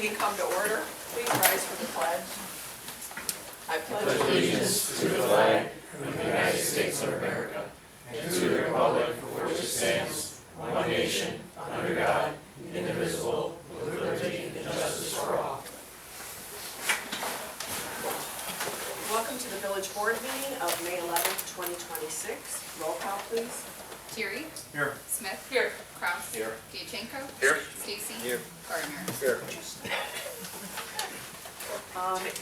meeting come to order? Please rise for the pledge. I pledge Allegiance to the flag of the United States of America and to the republic for which it stands, one nation, under God, indivisible, with liberty and justice for all. Welcome to the village board meeting of May 11th, 2026. Roll call, please. Terry. Here. Smith. Here. Kraus. Here. Diachenko. Here. Stacy. Here. Gardner. Here.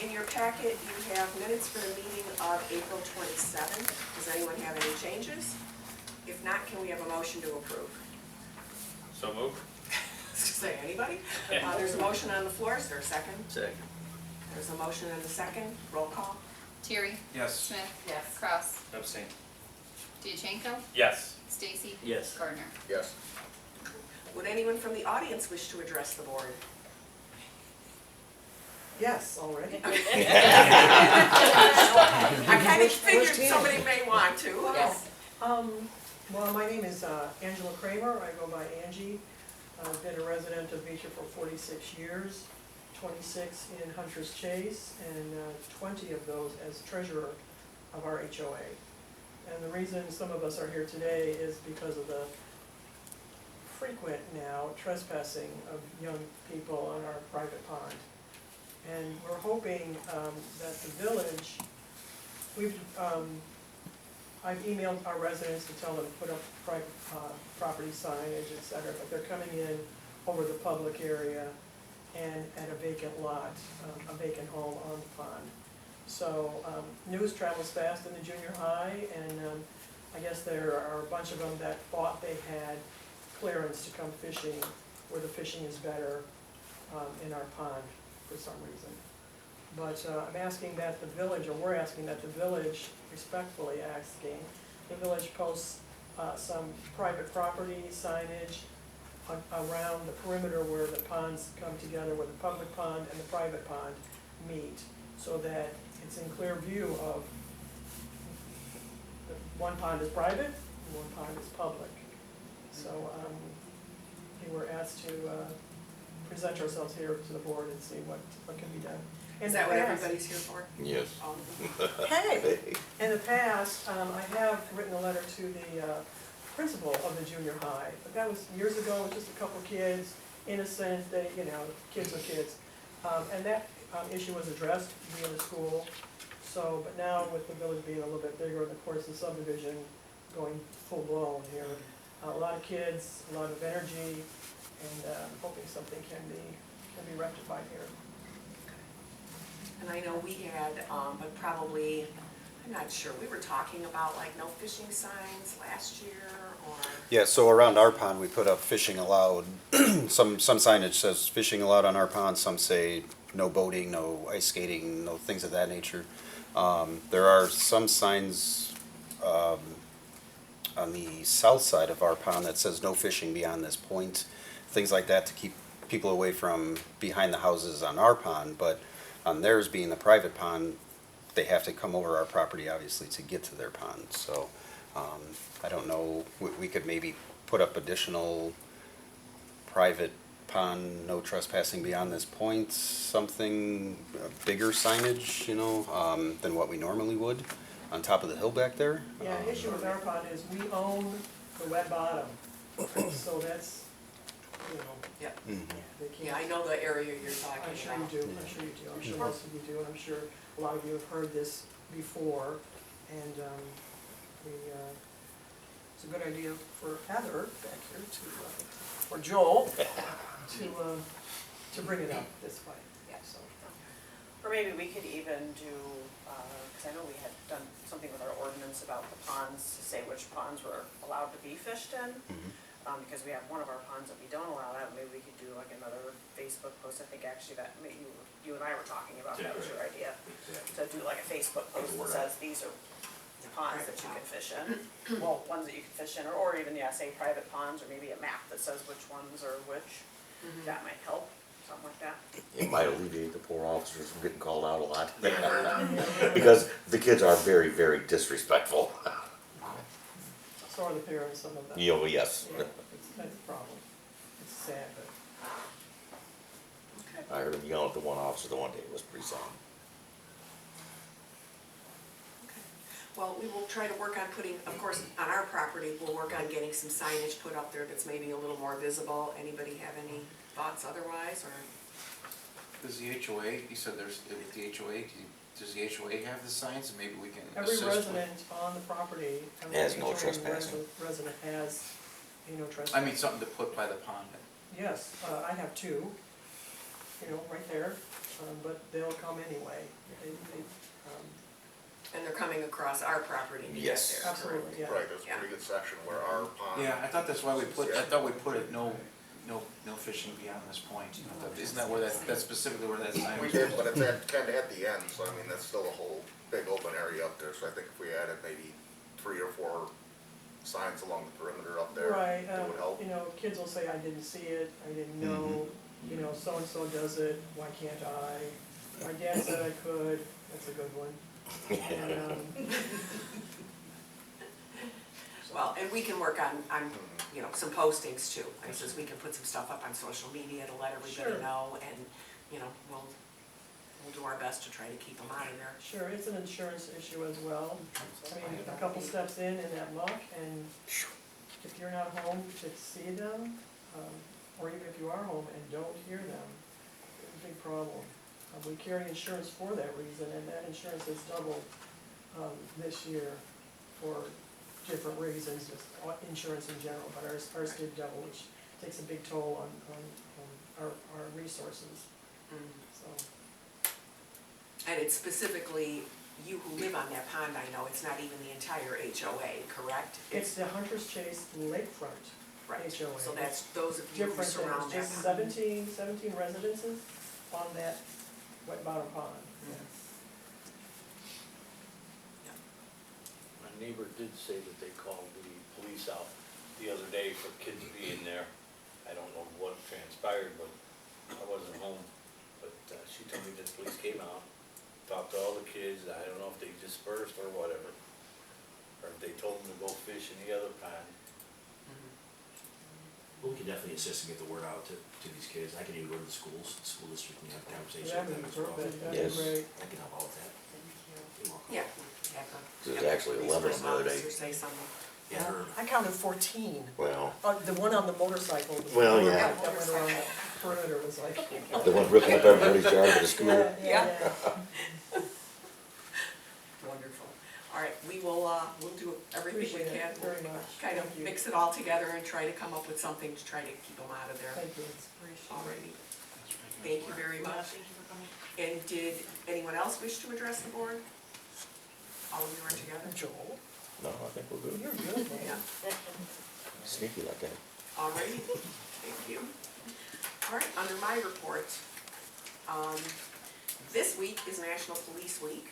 In your packet, you have minutes for the meeting of April 27th. Does anyone have any changes? If not, can we have a motion to approve? So moved. Say anybody? There's a motion on the floor. Is there a second? Second. There's a motion and a second. Roll call. Terry. Yes. Smith. Yes. Kraus. Abstain. Diachenko. Yes. Stacy. Yes. Gardner. Yes. Would anyone from the audience wish to address the board? Yes, already. I kind of figured somebody may want to. Yes. Well, my name is Angela Kramer. I go by Angie. I've been a resident of Beecher for 46 years, 26 in Hunter's Chase, and 20 of those as treasurer of our HOA. And the reason some of us are here today is because of the frequent now trespassing of young people on our private pond. And we're hoping that the village, I've emailed our residents to tell them to put up private property signage, et cetera, but they're coming in over the public area and at a vacant lot, a vacant home on the pond. So news travels fast in the junior high, and I guess there are a bunch of them that thought they had clearance to come fishing where the fishing is better in our pond for some reason. But I'm asking that the village, or we're asking that the village, respectfully asking, the village posts some private property signage around the perimeter where the ponds come together, where the public pond and the private pond meet, so that it's in clear view of one pond is private and one pond is public. So we were asked to present ourselves here to the board and see what can be done. Is that what everybody's here for? Yes. Hey, in the past, I have written a letter to the principal of the junior high, but that was years ago, just a couple of kids, innocent, they, kids are kids. And that issue was addressed via the school. So, but now with the village being a little bit bigger, and of course the subdivision going full blown here, a lot of kids, a lot of energy, and hoping something can be rectified here. And I know we had, but probably, I'm not sure, we were talking about like no fishing signs last year, or? Yeah, so around our pond, we put up fishing allowed. Some signage says fishing allowed on our pond, some say no boating, no ice skating, no things of that nature. There are some signs on the south side of our pond that says no fishing beyond this point, things like that to keep people away from behind the houses on our pond, but on theirs being the private pond, they have to come over our property obviously to get to their pond. So I don't know, we could maybe put up additional private pond, no trespassing beyond this point, something bigger signage, than what we normally would on top of the hill back there. Yeah, the issue with our pond is we own the wet bottom, so that's, Yeah. they Yeah, can't. I know the area you're talking I'm sure about. you do, I'm sure you do, I'm sure most of you do, and I'm sure a lot of you have heard this before, and it's a good idea for Heather back here or Joel, to bring it up this way. Yeah. So, Or maybe we could even do, because I know we had done something with our ordinance about the ponds, to say which ponds were allowed to be fished in. Because we have one of our ponds that we don't allow that, maybe we could do like another Facebook post. I think actually that you and I were talking about, that was your idea. To do like a Facebook post that says these are the ponds that you can fish in. Well, ones that you can fish in, or even, say private ponds, or maybe a map that says which ones are which. That might help, something like that. It might alleviate the poor officers from getting called out a lot. Because the kids are very, very disrespectful. so are the parents, some of them. Yes. Yeah, that's a problem. It's sad, but. Okay. I heard heard him yell at the one officer the one day, it was pretty sad. Well, we will try to work on putting, of course, on our property, we'll work on getting some signage put up there that's maybe a little more visible. Anybody have any thoughts otherwise, or? Does the HOA, you said there's, with the HOA, does the HOA have the signs, and maybe we can Every assist with? resident on the property, every Has no HOA trespassing. resident has, no I trespassing. mean, something to put by the pond. Yes, I have two, right there, but they'll come anyway. And they're coming across our property to get Yes. there. Absolutely, yeah. Right, there's a pretty good section where our pond. Yeah, I thought that's why we put, I thought we put it, no fishing beyond this point. I thought- Isn't that where that's specifically where that sign We was? did, but it's kinda at the end, so I mean, that's still a whole big open area up there, so I think if we added maybe 3 or 4 signs along the perimeter up there, Right, it would help. kids will say, I didn't see it, I didn't know, so-and-so does it, why can't I? My dad said I could, that's a good one. And, Well, and we can work on, some postings too. For instance, we can put some stuff up on social media to let everybody Sure. know, and, we'll do our best to try to keep them out of there. Sure, it's an insurance issue as well. I mean, a couple steps in that muck, and if you're not home to see them, or even if you are home and don't hear them, it's a big problem. We carry insurance for that reason, and that insurance has doubled this year for different reasons, just insurance in general, but ours did double, which takes a big toll on our resources, so. And it's specifically you who live on that pond, I know, it's not even the entire HOA, correct? It's the Hunter's Chase Lakefront Right, HOA. so that's those of you who Different, surround there's that just pond. 17 residences on that wet bottom pond. My neighbor did say that they called the police out the other day for kids being there. I don't know what transpired, but I wasn't home. But she told me that the police came out, talked to all the kids. I don't know if they dispersed or whatever, or if they told them to go fish in the other pond. Well, we can definitely assist and get the word out to these kids. I can even go to the schools, the school district, and have a conversation That with would them be as well. perfect, that'd Yes. be great. I can help out with that. You're welcome. Yeah. There's actually 11 Resource the other day. officer say something. Yeah, her- I counted 14. Well, The one on the motorcycle. Well, the yeah. That went around the perimeter was like. the one ripping up everybody's yard with a scooter. Yeah. Wonderful. All right, we'll do everything we Appreciate can. it very much. Kind of Thank you. mix it all together and try to come up with something to try to keep them out of there. Thank you. Alrighty, thank you very much. And did anyone else wish to address the board? All of you are together? Joel, No, I think we're good. you're good, man. Yeah, Sneaky like that. alrighty, thank you. All right, under my report, this week is National Police Week.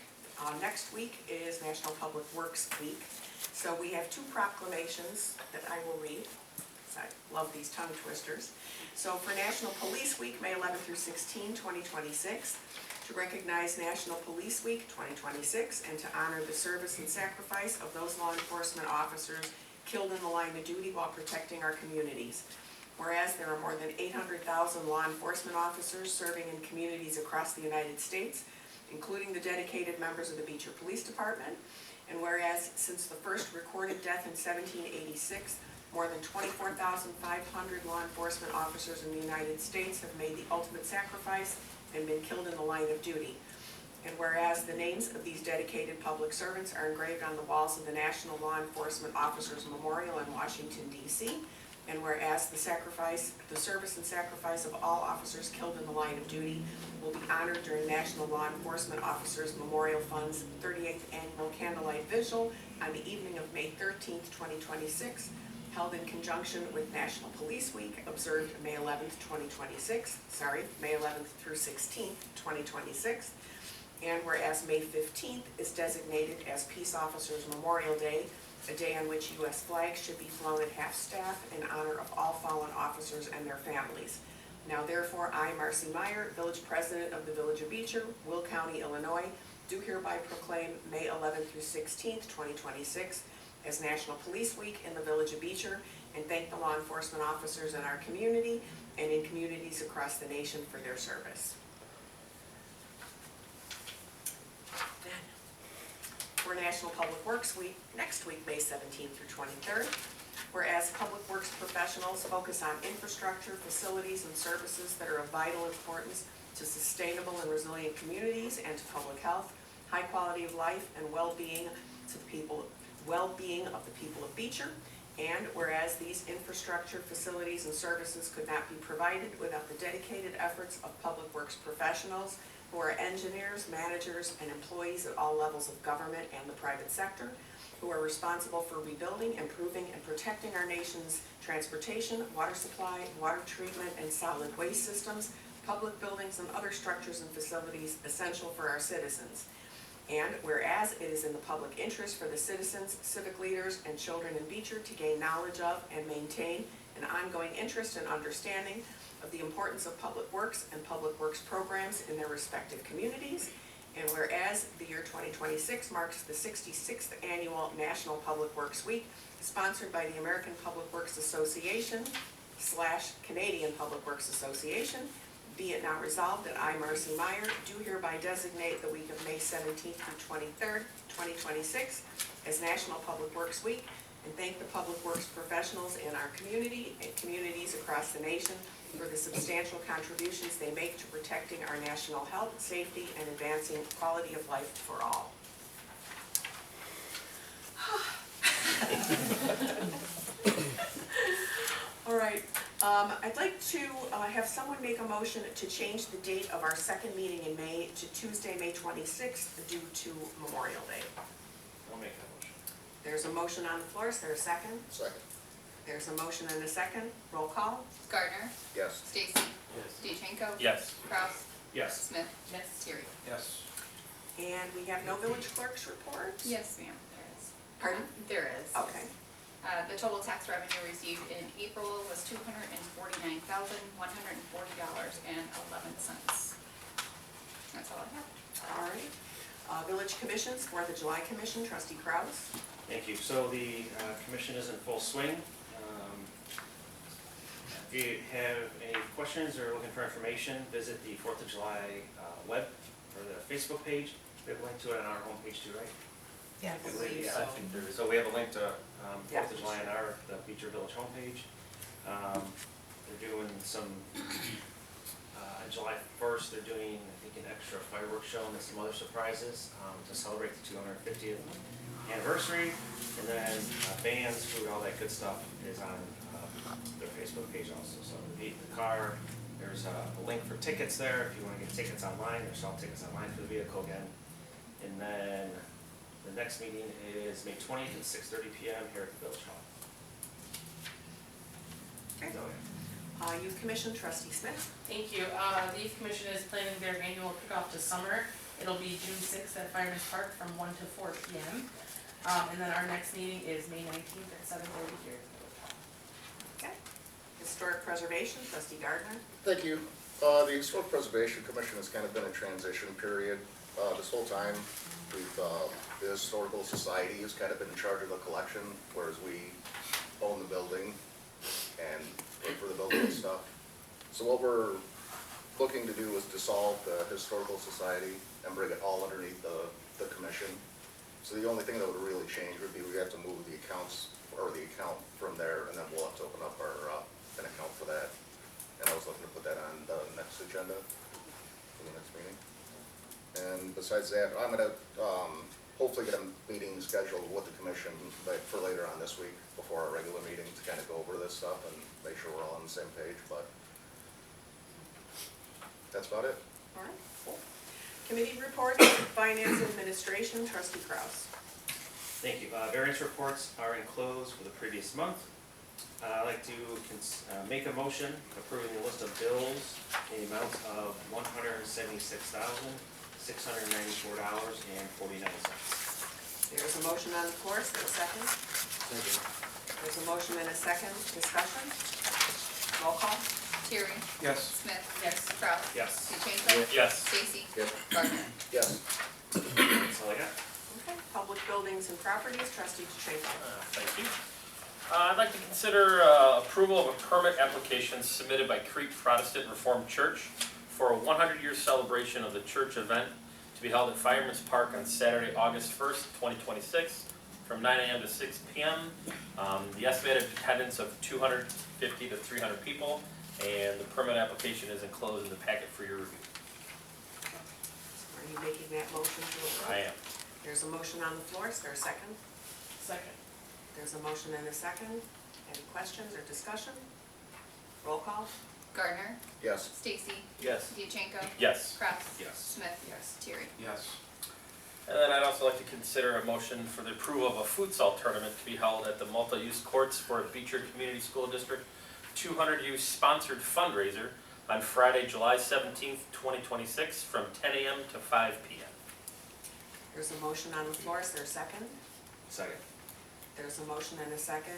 Next week is National Public Works Week. So we have 2 proclamations that I will read. I love these tongue twisters. So for National Police Week, May 11 through 16, 2026, to recognize National Police Week 2026 and to honor the service and sacrifice of those law enforcement officers killed in the line of duty while protecting our communities. Whereas there are more than 800,000 law enforcement officers serving in communities across the United States, including the dedicated members of the Beecher Police Department. And whereas since the first recorded death in 1786, more than 24,500 law enforcement officers in the United States have made the ultimate sacrifice and been killed in the line of duty. And whereas the names of these dedicated public servants are engraved on the walls of the National Law Enforcement Officers Memorial in Washington, D.C., and whereas the service and sacrifice of all officers killed in the line of duty will be honored during National Law Enforcement Officers Memorial Fund's 38th Annual Candlelight Vigil on the evening of May 13th, 2026, held in conjunction with National Police Week, observed May 11th, 2026, May 11th through 16th, 2026. And whereas May 15th is designated as Peace Officers Memorial Day, a day on which U.S. flags should be flown at half-staff in honor of all fallen officers and their families. Now therefore, I, Marcy Meyer, Village President of the Village of Beecher, Will County, Illinois, do hereby proclaim May 11th through 16th, 2026 as National Police Week in the Village of Beecher, and thank the law enforcement officers in our community and in communities across the nation for their service. for National Public Works Week next week, May 17th through 23rd. Whereas public works professionals focus on infrastructure, facilities, and services that are of vital importance to sustainable and resilient communities and to public health, high quality of life, and well-being of the people of Beecher. And whereas these infrastructure, facilities, and services could not be provided without the dedicated efforts of public works professionals who are engineers, managers, and employees at all levels of government and the private sector, who are responsible for rebuilding, improving, and protecting our nation's transportation, water supply, water treatment, and solid waste systems, public buildings, and other structures and facilities essential for our citizens. And whereas it is in the public interest for the citizens, civic leaders, and children in Beecher to gain knowledge of and maintain an ongoing interest and understanding of the importance of public works and public works programs in their respective communities. And whereas the year 2026 marks the 66th annual National Public Works Week, sponsored by the American Public Works Association / Canadian Public Works Association, be it now resolved that I, Marcy Meyer, do hereby designate the week of May 17th through 23rd, 2026 as National Public Works Week, and thank the public works professionals in our community and communities across the nation for the substantial contributions they make to protecting our national health, safety, and advancing quality of life for all. All right, I'd like to have someone make a motion to change the date of our second meeting in May to Tuesday, May 26th, due to Memorial Day. I'll make that motion. There's a motion on the floor. Is there a second? Second. There's a motion and a second. Roll call. Gardner. Yes. Stacy. Yes. DeChenko. Yes. Kraus. Yes. Smith. Yes. Terry. Yes. And we have no village clerk's report? Yes, ma'am, there is. Pardon? There is. Okay. The total tax revenue received in April was $249,140.11. That's all I have. All right. Village commissions, 4th of July Commission, trustee Kraus. Thank you. So the commission is in full swing. If you have any questions or looking for information, visit the 4th of July web or the Facebook page. We have a link to it on our homepage too, right? Yeah, I believe so. so. We have a link to Yeah. 4th of July on the Beecher Village homepage. They're doing some, on July 1st, they're doing, I think, an extra fireworks show and some other surprises to celebrate the 250th anniversary. And then bands, food, all that good stuff is on their Facebook page also. So the car, there's a link for tickets there if you want to get tickets online. There's all tickets online for the vehicle again. And then the next meeting is May 20th at 6:30 p.m. here at the Village Hall. Okay. So, Youth Commission, trustee Smith. Thank you. The Youth Commission is planning their annual kickoff to summer. It'll be June 6th at Fireman's Park from 1 to 4 p.m. And then our next meeting is May 19th at 7:30 here at the Village Hall. Okay. Historic Preservation, trustee Gardner. Thank you. The Historic Preservation Commission has kind of been a transition period. This whole time, the Historical Society has kind of been in charge of the collection, whereas we own the building and pay for the building and stuff. So what we're looking to do is dissolve the Historical Society and bring it all underneath the commission. So the only thing that would really change would be we have to move the accounts, or the account from there, and then we'll have to open up our, an account for that. And I was looking to put that on the next agenda for the next meeting. And besides that, I'm gonna, hopefully get a meeting scheduled with the commission, like, for later on this week, before our regular meeting, to kind of go over this stuff and make sure we're all on the same page, but that's about it. All right, cool. Committee reports, Finance Administration, trustee Kraus. thank you. Variance reports are enclosed for the previous month. I'd like to make a motion approving the list of bills in the amount of $176,694.49. There's a motion on the floor. Is there a second? There's a motion and a second. Discussion? Roll call. Terry. Yes. Smith. Yes. Kraus. Yes. DeChenko. Yes. Stacy. Yes. Gardner. Yes. That's all I got. Okay. Public Buildings and Properties, trustee DeChenko. Thank you. I'd like to consider approval of a permit application submitted by Crete Protestant Reformed Church for a 100-year celebration of the church event to be held at Fireman's Park on Saturday, August 1st, 2026, from 9 a.m. to 6 p.m. The estimated attendance of 250 to 300 people, and the permit application is enclosed in the packet for your review. Are you making that motion to approve? I am. There's a motion on the floor, is there a second? Second. There's a motion and a second. Any questions or discussion? Roll call? Gardner, Yes. Stacy, Yes. Diachenko, Yes. Kraus. Yes. Smith. Yes. Terry. Yes. And then I'd also like to consider a motion for the approval of a futsal tournament to be held at the multi-use courts for a Beecher Community School District 200 use sponsored fundraiser on Friday, July 17th, 2026, from 10 a.m. to 5 p.m. There's a motion on the floor, is there a second? Second. There's a motion and a second.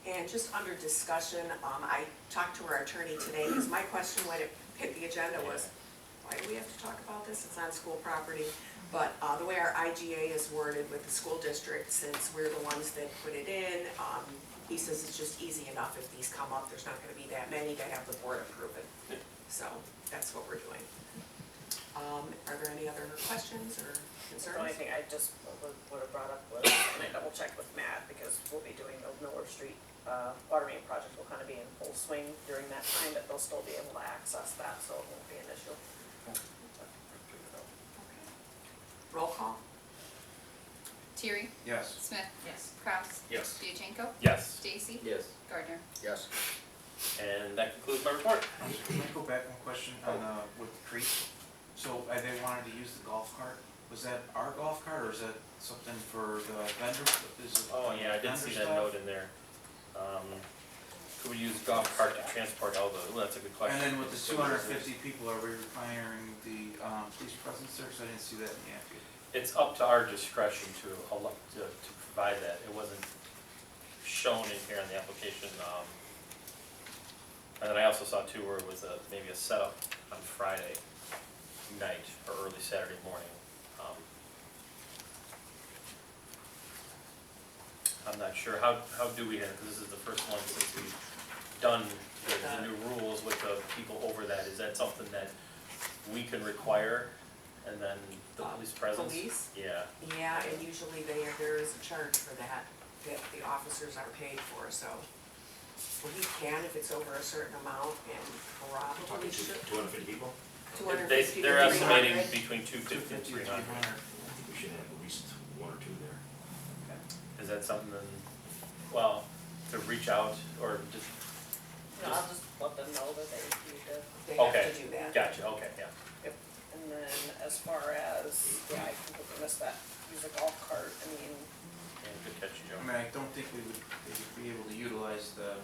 And just under discussion, I talked to our attorney today, because my question when it hit the agenda was, why do we have to talk about this? It's on school property. But the way our IGA is worded with the school district, since we're the ones that put it in, he says it's just easy enough if these come up, there's not gonna be that many to have the board approve it. So that's what we're doing. Are there any other questions or concerns? The only thing I just would have brought up was, and I double checked with Matt, because we'll be doing the Miller Street water main project will kind of be in full swing during that time, but they'll still be able to access that, so it won't be an issue. Roll call? Terry, Yes. Smith, Yes. Kraus, Yes. Diachenko, Yes. Stacy, Yes. Gardner. Yes. And that concludes my report. Can I go back one question on, with the creek? So, they wanted to use the golf cart, was that our golf cart, or is that something for the vendor? Is it Oh, yeah, I did vendor see that stuff? note in there. Could we use golf cart to transport all the, well, that's a good question. And then with the 250 people, are we requiring the, police presence there, because I didn't see that in the affidavit. It's up to our discretion to provide that. It wasn't shown in here in the application. And then I also saw too where it was maybe a setup on Friday night or early Saturday morning. I'm not sure, how do we, because this is the first one since we've done the new rules with the people over that. Is that something that we can require? And then the police presence? Police? Yeah. Yeah, and usually there is a charge for that the officers are paid for, so. Well, he can if it's over a certain amount, and probably Talking should. 250 people? 250 to They're 300. estimating between 250 and 300. I think we should have at least one or two there. Is that something, well, to reach out or just, No, I'll just let them know that they need to. They have okay, to do that. gotcha, okay, yeah. Yep. And then as far as, yeah, I completely missed that, use a golf cart, I mean, Yeah, good catch, Joe. I mean, I don't think they would be able to utilize the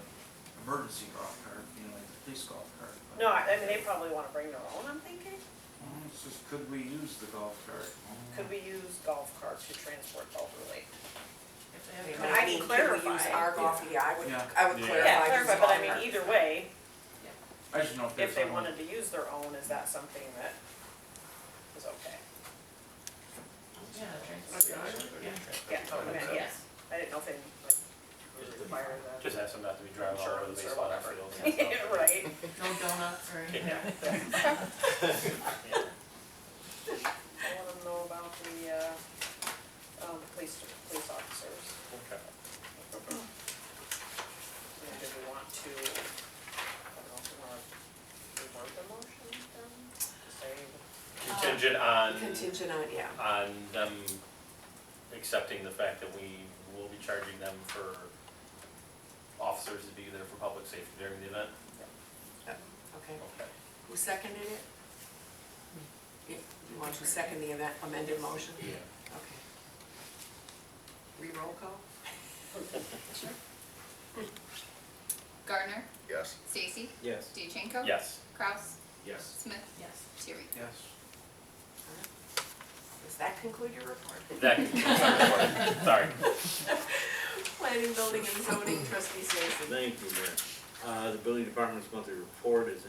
emergency golf cart, you know, like the police golf cart. but- no, I mean, they probably wanna bring their own, I'm thinking. It's just, could we use the golf cart? Could we use golf carts to transport elderly? If they They have I might can mean, can we use clarify. our golf, yeah, I would Yeah. Yeah. clarify. Yeah, use clarify, but I golf mean, cart. either way, I just know if there's if they someone- wanted to use their own, is that something that is okay? Yeah, transportation, yeah. Yeah, okay, Yes. I didn't know if they, like, would require that. Just ask them not to be driving all over the Insurance or baseball whatever. fields and stuff. Right. No donuts or anything. Yeah. Yeah. I let them know about the, police officers. Okay. And do we want to, I don't know if we wanna reword the motion then, to say, Contingent on, Contingent on, yeah. on them accepting the fact that we will be charging them for officers to be there for public safety during the event? Okay. Okay. Who seconded it? You want to second the amended motion? Yeah. Okay. Re-roll call? Gardner, Yes. Stacy, Yes. Diachenko. Yes. Kraus, Yes. Smith, Yes. Terry. Yes. Does that conclude your report? That concludes my report. Sorry. Planning, building, and zoning, trustee Stacy. Thank you, Mayor. The building department's monthly report is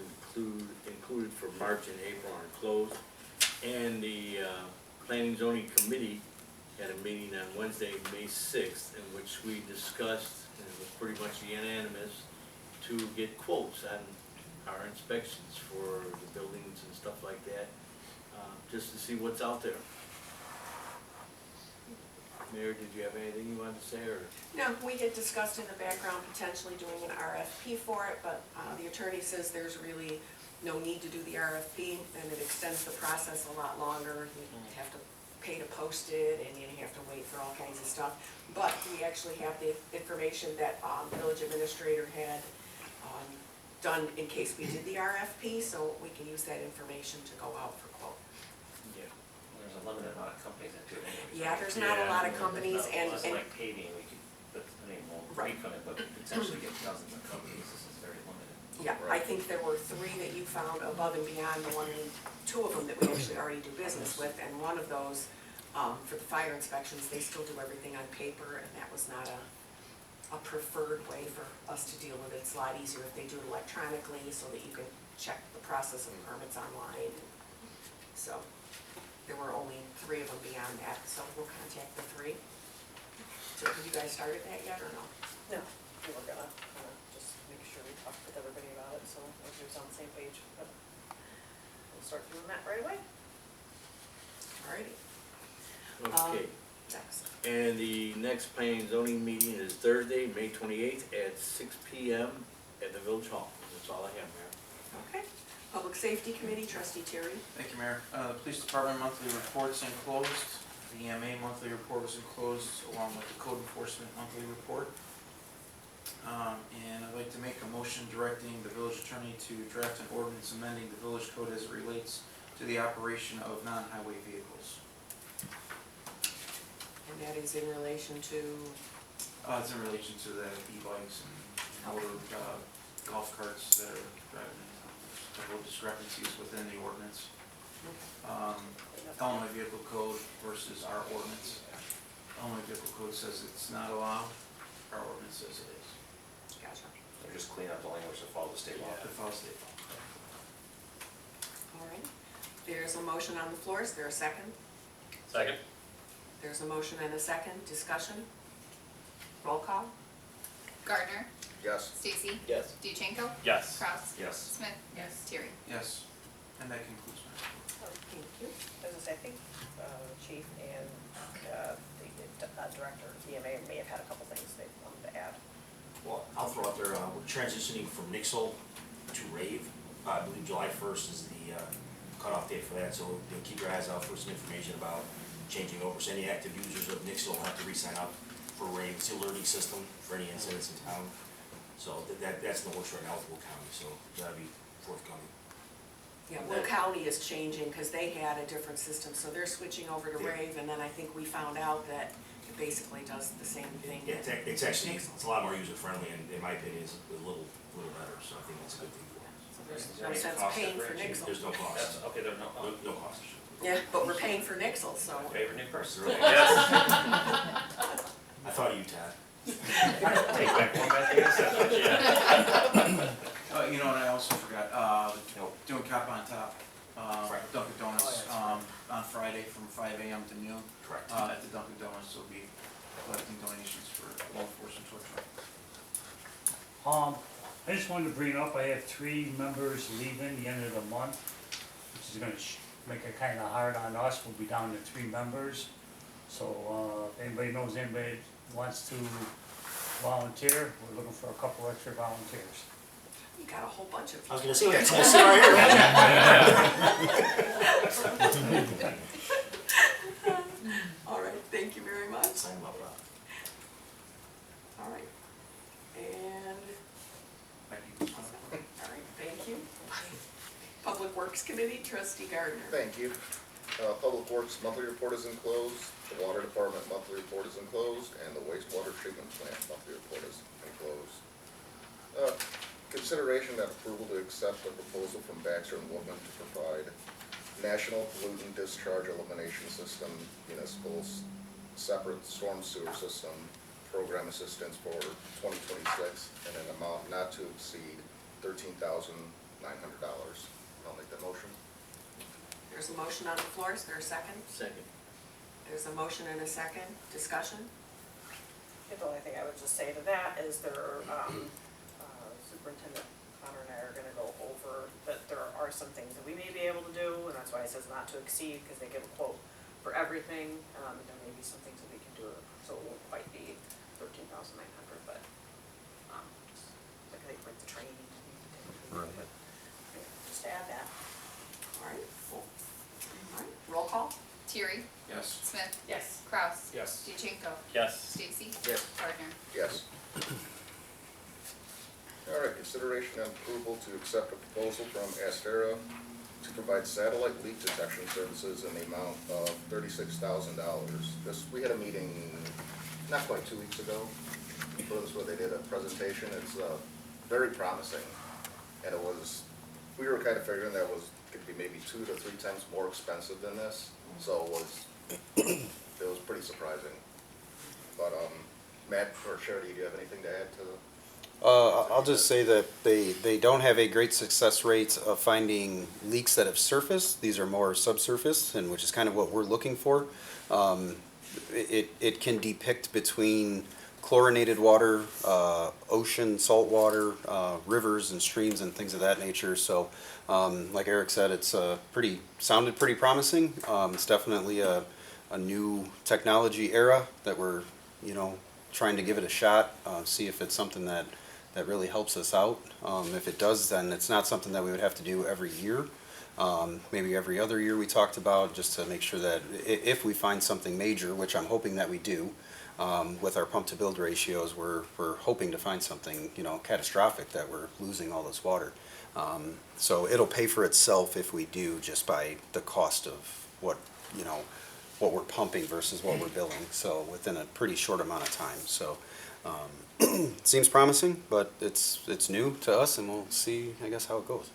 included for March and April are closed. And the planning zoning committee had a meeting on Wednesday, May 6th, in which we discussed, and it was pretty much unanimous, to get quotes on our inspections for the buildings and stuff like that, just to see what's out there. Mayor, did you have anything you wanted to say, or? No, we had discussed in the background potentially doing an RFP for it, but the attorney says there's really no need to do the RFP, and it extends the process a lot longer. You have to pay to post it, and you have to wait for all kinds of stuff. But we actually have the information that the village administrator had done in case we did the RFP, so we can use that information to go out for quote. Yeah. There's a limited amount of companies that do it anyway. Yeah, there's not a lot of companies, and It's like paving, we could, but, I mean, we'll Right. refund it, but potentially get dozens of companies, this is very limited. yeah, I think there were 3 that you found above and beyond the one, 2 of them that we actually already do business with, and one of those, for the fire inspections, they still do everything on paper, and that was not a preferred way for us to deal with it. It's a lot easier if they do it electronically, so that you can check the process of permits online. So, there were only 3 of them beyond that, so we'll contact the 3. So, have you guys started that yet, or no? No, we were gonna just make sure we talked with everybody about it, so everybody's on the same page, but we'll start doing that right away. Alrighty. Okay. Next. And the next planning and zoning meeting is Thursday, May 28th at 6 PM at the Village Hall. That's all I have, Mayor. Okay. Public Safety Committee, Trustee Terry. Thank you, Mayor. The Police Department monthly report's enclosed. The EMA monthly report was enclosed along with the Code Enforcement monthly report. And I'd like to make a motion directing the village attorney to draft an ordinance amending the village code as it relates to the operation of non-highway vehicles. And that is in relation to, It's in relation to the e-bikes and motor golf carts that are driving. There's a couple of discrepancies within the ordinance. Illinois Vehicle Code versus our ordinance. Illinois Vehicle Code says it's not allowed, our ordinance says it is. gotcha. Or just clean up the language to follow the state law. To follow state law. All right. There's a motion on the floor. Is there a second? Second? There's a motion and a second. Discussion? Roll call? Gardner, Yes. Stacy, Yes. DeChenko, Yes. Kraus, Yes. Smith, Yes. Terry. Yes, and that concludes my report. Thank you. As I say, I think Chief and the Director of EMA may have had a couple things they wanted to add. Well, I'll throw out there, we're transitioning from Nixle to Rave. I believe July 1st is the cutoff date for that, so you know, keep your eyes out for some information about changing over. So any active users of Nixle will have to re-sign up for Rave. It's a learning system for any incidents in town. So that's in the works right now with Will County, so that'll be forthcoming. Yeah, Will County is changing because they had a different system, so they're switching over to Rave, and then I think we found out that it basically does the same thing. Yeah, it's actually, it's a lot more user-friendly, and in my opinion, it's a little better, so I think that's a good thing for us. So there's Is there no any sense cost paying for differentiation? Nixle. There's no cost. That's, okay, there's no, No cost. Yeah, but we're paying for Nixle, so. favorite new person. Yes. I thought of you, Todd. Take back one back against You know, and I also forgot, doing Cop on Top, Dunkin' Donuts, on Friday from 5 AM to noon. Correct. At the Dunkin' Donuts, we'll be collecting donations for law enforcement tow truck. I just wanted to bring up, I have 3 members leaving the end of the month, which is gonna make it kinda hard on us. We'll be down to 3 members. So, if anybody knows anybody that wants to volunteer, we're looking for a couple extra volunteers. You got a whole bunch of. I was gonna say, that's what I see right here. All right, thank you very much. Sign them up, All right. And, all right, thank you. Public Works Committee, Trustee Gardner. Thank you. Public Works monthly report is enclosed, the Water Department monthly report is enclosed, and the wastewater treatment plant monthly report is enclosed. Consideration and approval to accept the proposal from Baxter and Woodman to provide National Pollutant Discharge Elimination System municipal separate storm sewer system program assistance for 2026 in an amount not to exceed $13,900. I'll make that motion. There's a motion on the floor, is there a second? Second. There's a motion and a second, discussion? The only thing I would just say to that is Superintendent Connor and I are gonna go over that there are some things that we may be able to do, and that's why it says not to exceed, because they give a quote for everything. There may be some things that we can do, so it won't quite be 13,900, but, like the training. Right. But, yeah, just to add that. All right, cool. All right, roll call? Terry, Yes. Smith, Yes. Kraus, Yes. Diachenko, Yes. Stacy, Yes. Gardner. Yes. All right, consideration and approval to accept a proposal from Astera to provide satellite leak detection services in the amount of $36,000. We had a meeting not quite 2 weeks ago, for this, where they did a presentation. It's very promising, and we were kind of figuring that could be maybe 2 to 3 times more expensive than this, so it was pretty surprising. But Matt or Charity, do you have anything to add to? I'll just say that they don't have a great success rate of finding leaks that have surfaced. These are more subsurface, and which is kind of what we're looking for. It can depict between chlorinated water, ocean salt water, rivers and streams and things of that nature. So, like Eric said, it's sounded pretty promising. It's definitely a new technology era that we're trying to give it a shot, see if it's something that really helps us out. If it does, then it's not something that we would have to do every year. Maybe every other year we talked about, just to make sure that if we find something major, which I'm hoping that we do, with our pump to build ratios, we're hoping to find something catastrophic, that we're losing all this water. So it'll pay for itself if we do, just by the cost of what we're pumping versus what we're billing. So within a pretty short amount of time. So seems promising, but it's new to us, and we'll see, I guess, how it goes.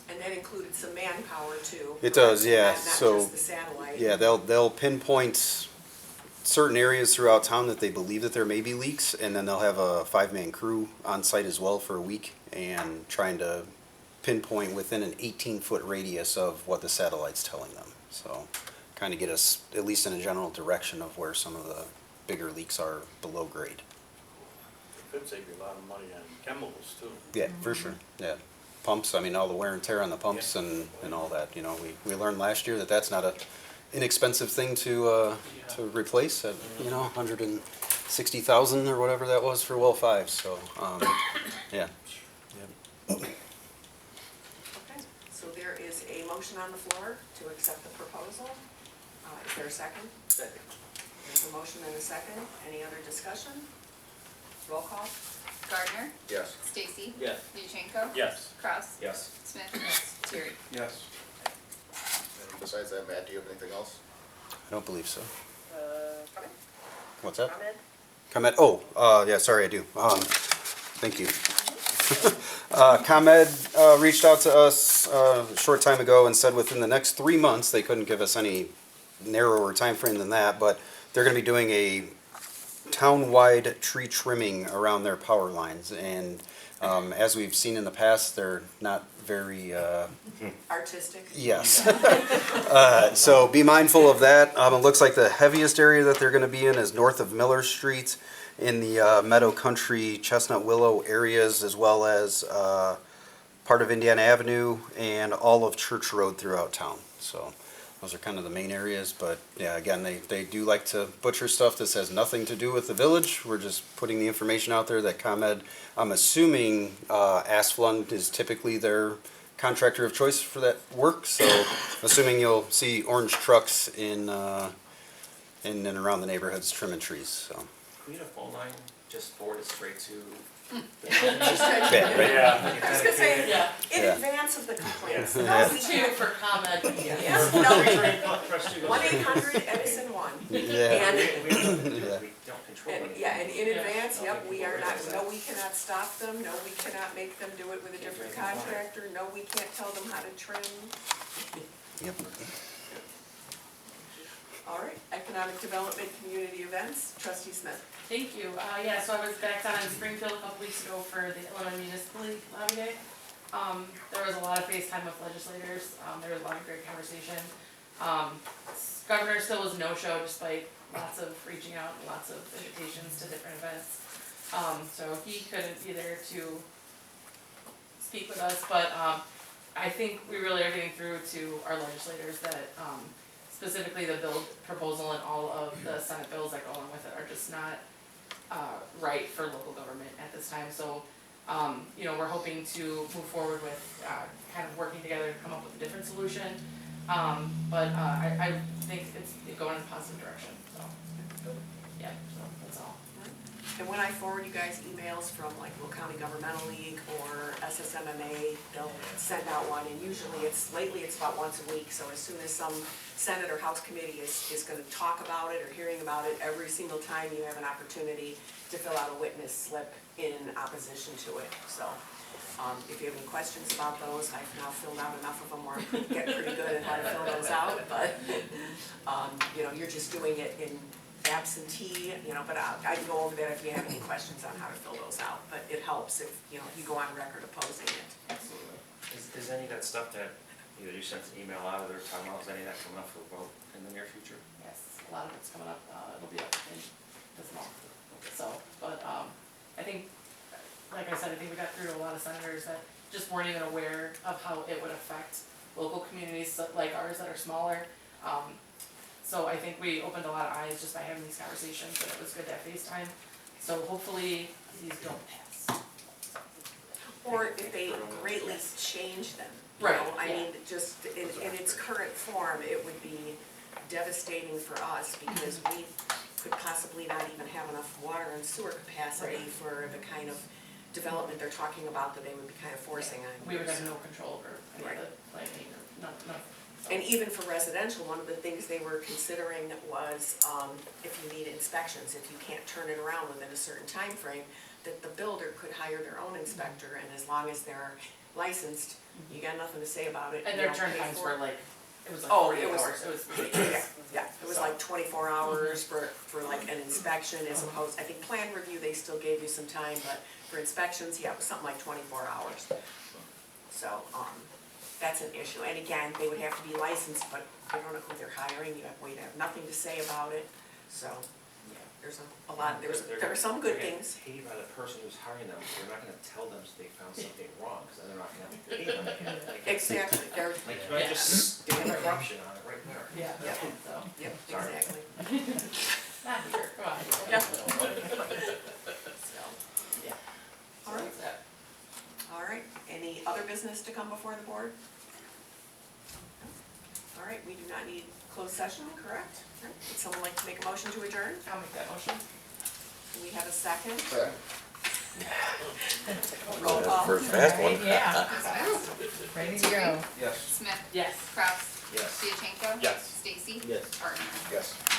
And that included some manpower too. It does, yeah. Not So just the satellite. yeah, they'll pinpoint certain areas throughout town that they believe that there may be leaks, and then they'll have a 5-man crew on site as well for a week, and trying to pinpoint within an 18-foot radius of what the satellite's telling them. So kind of get us at least in a general direction of where some of the bigger leaks are below grade. It could save you a lot of money on chemicals too. Yeah, for sure. Yeah, pumps. I mean, all the wear and tear on the pumps, and all that. We learned last year that that's not a inexpensive thing to replace at 160,000 or whatever that was for well 5. So yeah. Okay, so there is a motion on the floor to accept the proposal. Is there a second? Second. There's a motion and a second. Any other discussion? Roll call? Gardner, Yes. Stacy, Yes. Diachenko, Yes. Kraus, Yes. Smith, yes, Terry. Yes. And besides that, Matt, do you have anything else? I don't believe so. Comment? What's that? Comment? ComEd? Oh, yeah, sorry, I do. Thank you. ComEd reached out to us a short time ago and said within the next 3 months, they couldn't give us any narrower time frame than that, but they're going to be doing a town-wide tree trimming around their power lines. And as we've seen in the past, they're not very... Artistic? Yes. So be mindful of that. It looks like the heaviest area that they're going to be in is north of Miller Street, in the Meadow Country, Chestnut Willow areas, as well as part of Indiana Avenue and all of Church Road throughout town. So those are kind of the main areas. But yeah, again, they do like to butcher stuff. This has nothing to do with the village. We're just putting the information out there that ComEd, I'm assuming Asflund is typically their contractor of choice for that work. So assuming you'll see orange trucks in and around the neighborhoods trimming trees. So. Can we get a phone line, just forward it straight to? Yeah, right. Yeah. I was gonna say, Yeah. in Yeah. advance of the complaints. Yeah. No, we Two can't. for comment. Yes, no, 1-800-Edison 1. Yeah. And, We don't control it. and in advance, yep, we are not, no, we cannot stop them, no, we cannot make them do it with a different contractor, no, we can't tell them how to trim. Yep. All right, economic development, community events, trustee Smith. Thank you. So I was back down in Springfield a couple weeks ago for the Illinois Municipal League Lobby Day. There was a lot of FaceTime with legislators. There was a lot of great conversation. Governor still was no-show despite lots of reaching out and lots of invitations to different events. So he couldn't be there to speak with us, but I think we really are getting through to our legislators that, specifically the bill proposal and all of the Senate bills that go along with it are just not, right for local government at this time, so, you know, we're hoping to move forward with, kind of working together to come up with a different solution. I think it's going in a positive direction, so, yeah, so that's all. And when I forward you guys emails from like Will County Governmental League or SSMMA, they'll send out one, and usually lately it's about once a week, so as soon as some Senate or House committee is gonna talk about it or hearing about it, every single time you have an opportunity to fill out a witness slip in opposition to it, so. If you have any questions about those, I've now filled out enough of them where I'm getting pretty good at how to fill those out, but, you know, you're just doing it in absentee, you know, but I can go over that if you have any questions on how to fill those out, but it helps if, you know, you go on record opposing it. Absolutely. Is any of that stuff that either you sent an email out or they're talking about, is any of that coming up for a vote in the near future? Yes, a lot of it's coming up, it'll be up in this month, so, but, I think, like I said, I think we got through to a lot of senators that just weren't even aware of how it would affect local communities like ours that are smaller. So I think we opened a lot of eyes just by having these conversations, and it was good to have FaceTime, so hopefully these don't pass. Or if they greatly change them, you Right, know, I yeah. mean, just in its current form, it would be devastating for us because we could possibly not even have enough water and sewer capacity Right. for the kind of development they're talking about that they would be kind of forcing on. We would have so. no control over any of the planning or nothing. And even for residential, one of the things they were considering was, if you need inspections, if you can't turn it around within a certain time frame, that the builder could hire their own inspector, and as long as they're licensed, you got nothing to say about it. And you their don't turn pay times for it. were like, it was like Oh, 48 it was- hours, it was. Yeah, it was like 24 hours for like an inspection as opposed, I think plan review, they still gave you some time, but for inspections, yeah, it was something like 24 hours. So, that's an issue, and again, they would have to be licensed, but you don't know who they're hiring, you have nothing to say about it, so, yeah, there's a lot, there are some good things. Paid by the person who's hiring them, they're not gonna tell them they found something wrong, because then they're not gonna pay them. Exactly, they're, Like, you might just stick a corruption on it right there. Yeah, Yeah. so, yep, Sorry. exactly. not here, come on. Yeah. So, yeah. All right. So that's that. All right, any other business to come before the board? All right, we do not need closed session, correct? All right, would someone like to make a motion to adjourn? I'll make that motion. Do we have a second? Okay. Roll call. First fast one. Yeah. Ready to go. Yes. Smith, Yes. Kraus, Yes. Piachenko. Yes. Stacy. Yes. Barton. Yes.